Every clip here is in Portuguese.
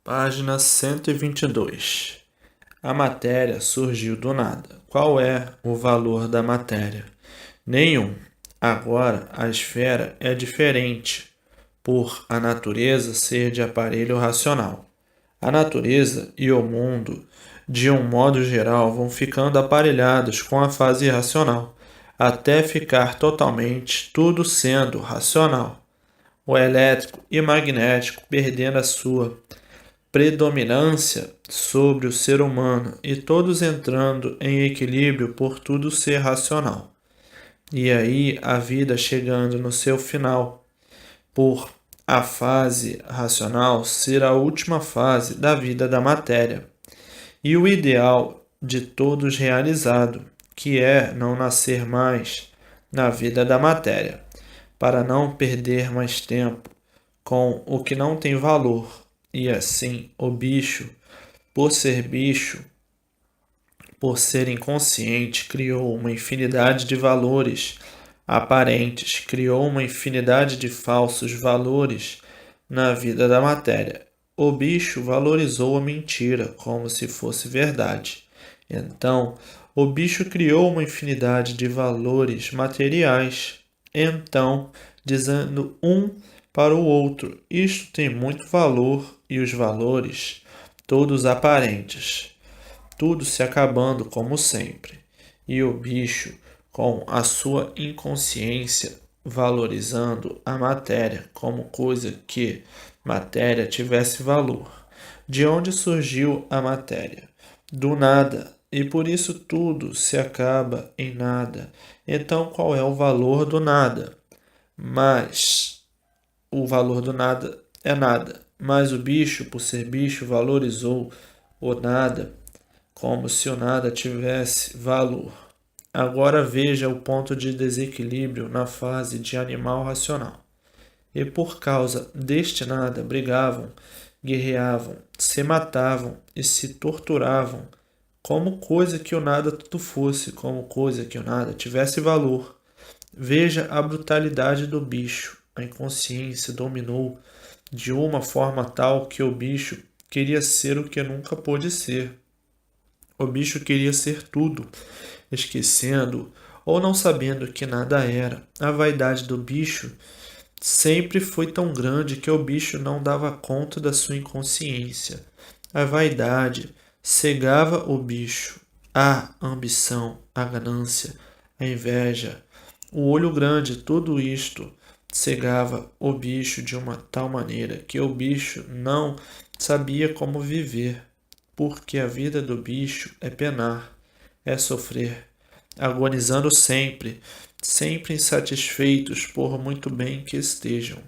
Página 122. A matéria surgiu do nada. Qual é o valor da matéria? Nenhum. Agora, a esfera é diferente, por a natureza ser de aparelho racional. A natureza e o mundo, de um modo geral, vão ficando aparelhados com a fase irracional, até ficar totalmente tudo sendo racional. O elétrico e magnético perdendo a sua predominância sobre o ser humano e todos entrando em equilíbrio por tudo ser racional. E aí a vida chegando no seu final, por a fase racional ser a última fase da vida da matéria, e o ideal de todos realizado, que é não nascer mais na vida da matéria, para não perder mais tempo com o que não tem valor. E assim, o bicho, por ser bicho, por ser inconsciente, criou uma infinidade de valores aparentes, criou uma infinidade de falsos valores na vida da matéria. O bicho valorizou a mentira como se fosse verdade. Então, o bicho criou uma infinidade de valores materiais. Então, dizendo um para o outro, isto tem muito valor e os valores, todos aparentes, tudo se acabando como sempre, e o bicho, com a sua inconsciência, valorizando a matéria como coisa que matéria tivesse valor. De onde surgiu a matéria? Do nada, e por isso tudo se acaba em nada. Então, qual é o valor do nada? Mas o valor do nada é nada. Mas o bicho, por ser bicho, valorizou o nada como se o nada tivesse valor. Agora veja o ponto de desequilíbrio na fase de animal racional. E por causa deste nada brigavam, guerreavam, se matavam e se torturavam, como coisa que o nada tudo fosse, como coisa que o nada tivesse valor. Veja a brutalidade do bicho. A inconsciência dominou de uma forma tal que o bicho queria ser o que nunca pôde ser. O bicho queria ser tudo, esquecendo ou não sabendo que nada era. A vaidade do bicho sempre foi tão grande que o bicho não dava conta da sua inconsciência. A vaidade cegava o bicho. A ambição, a ganância, a inveja, o olho grande, tudo isto cegava o bicho de uma tal maneira que o bicho não sabia como viver, porque a vida do bicho é penar, é sofrer, agonizando sempre, sempre insatisfeitos por muito bem que estejam.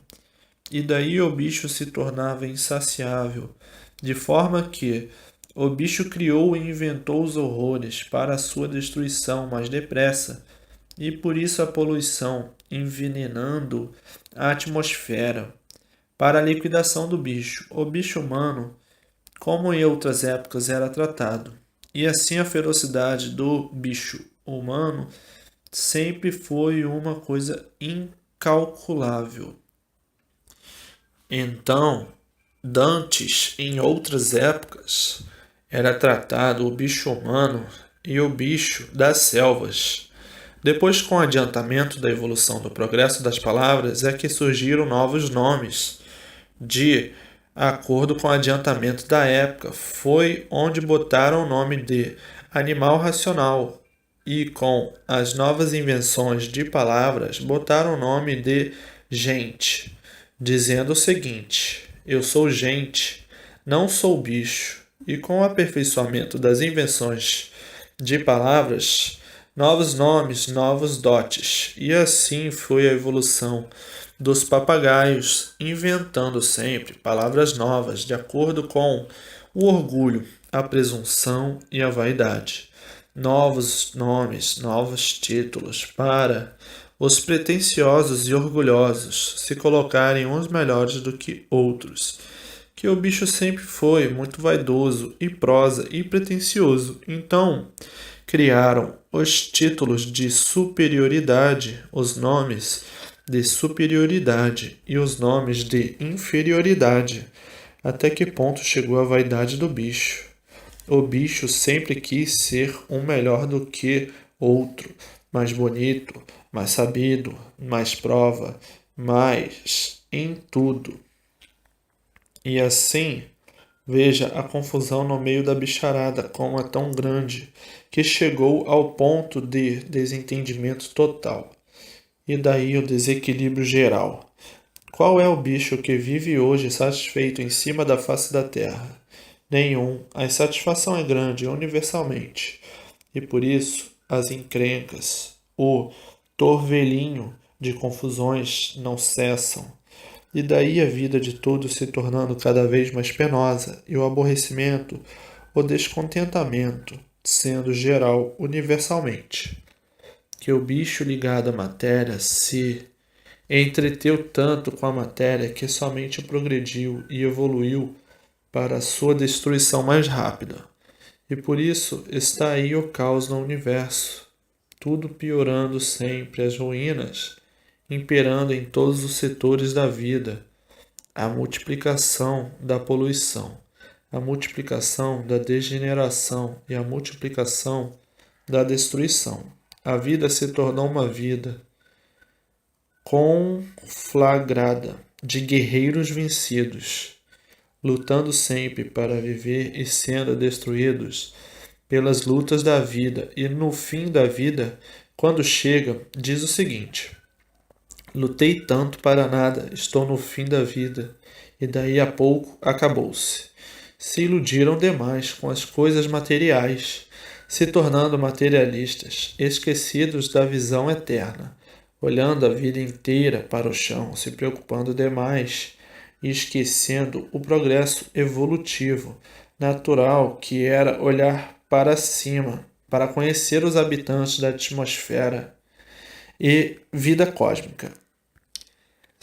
E daí o bicho se tornava insaciável, de forma que o bicho criou e inventou os horrores para a sua destruição mais depressa, e por isso a poluição, envenenando a atmosfera. Para a liquidação do bicho, o bicho humano, como em outras épocas, era tratado. E assim a ferocidade do bicho humano sempre foi uma coisa incalculável. Então, dantes, em outras épocas, era tratado o bicho humano e o bicho das selvas. Depois, com o adiantamento da evolução do progresso das palavras, é que surgiram novos nomes, de acordo com o adiantamento da época. Foi onde botaram o nome de animal racional, e com as novas invenções de palavras, botaram o nome de gente, dizendo o seguinte: eu sou gente, não sou bicho. E com o aperfeiçoamento das invenções de palavras, novos nomes, novos dotes. E assim foi a evolução dos papagaios, inventando sempre palavras novas de acordo com o orgulho, a presunção e a vaidade. Novos nomes, novos títulos para os pretensiosos e orgulhosos se colocarem uns melhores do que outros. Que o bicho sempre foi muito vaidoso e prosa e pretensioso. Então, criaram os títulos de superioridade, os nomes de superioridade e os nomes de inferioridade. Até que ponto chegou a vaidade do bicho? O bicho sempre quis ser um melhor do que outro, mais bonito, mais sabido, mais prova, mais em tudo. E assim, veja a confusão no meio da bicharada, como é tão grande, que chegou ao ponto de desentendimento total. E daí o desequilíbrio geral. Qual é o bicho que vive hoje satisfeito em cima da face da terra? Nenhum. A insatisfação é grande universalmente. E por isso as encrencas, o torvelinho de confusões não cessam. E daí a vida de todos se tornando cada vez mais penosa, e o aborrecimento, o descontentamento, sendo geral universalmente. Que o bicho ligado à matéria se entreteu tanto com a matéria que somente progrediu e evoluiu para a sua destruição mais rápida. E por isso está aí o caos no universo, tudo piorando sempre, as ruínas imperando em todos os setores da vida, a multiplicação da poluição, a multiplicação da degeneração e a multiplicação da destruição. A vida se tornou uma vida conflagrada de guerreiros vencidos, lutando sempre para viver e sendo destruídos pelas lutas da vida, e no fim da vida, quando chega, diz o seguinte: lutei tanto para nada, estou no fim da vida, e daí a pouco acabou-se. Se iludiram demais com as coisas materiais, se tornando materialistas, esquecidos da visão eterna, olhando a vida inteira para o chão, se preocupando demais e esquecendo o progresso evolutivo natural que era olhar para cima, para conhecer os habitantes da atmosfera e vida cósmica.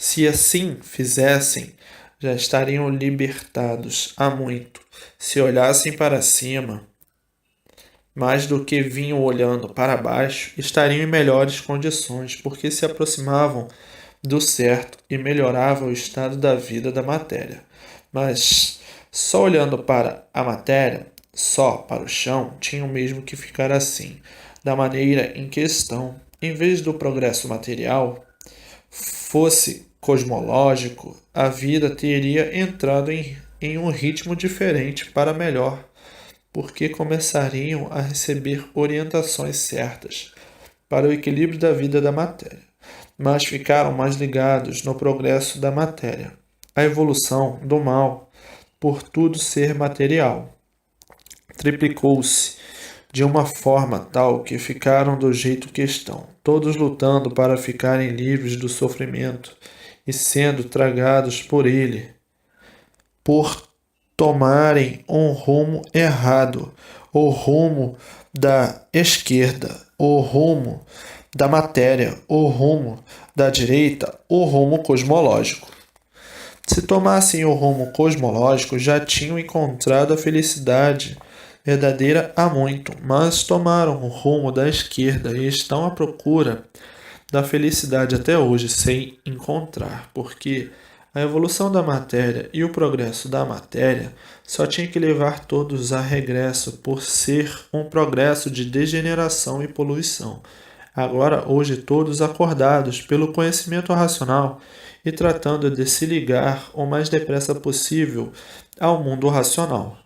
Se assim fizessem, já estariam libertados há muito. Se olhassem para cima, mais do que vinham olhando para baixo, estariam em melhores condições, porque se aproximavam do certo e melhoravam o estado da vida da matéria. Mas só olhando para a matéria, só para o chão, tinham mesmo que ficar assim, da maneira em que estão. Em vez do progresso material fosse cosmológico, a vida teria entrado em um ritmo diferente para melhor, porque começariam a receber orientações certas para o equilíbrio da vida da matéria, mas ficaram mais ligados no progresso da matéria, a evolução do mal, por tudo ser material. Triplicou-se de uma forma tal que ficaram do jeito que estão, todos lutando para ficarem livres do sofrimento e sendo tragados por ele, por tomarem um rumo errado, o rumo da esquerda, o rumo da matéria, o rumo da direita, o rumo cosmológico. Se tomassem o rumo cosmológico, já tinham encontrado a felicidade verdadeira há muito, mas tomaram o rumo da esquerda e estão à procura da felicidade até hoje sem encontrar, porque a evolução da matéria e o progresso da matéria só tinha que levar todos a regresso por ser um progresso de degeneração e poluição. Agora, hoje, todos acordados pelo conhecimento racional e tratando de se ligar o mais depressa possível ao mundo racional.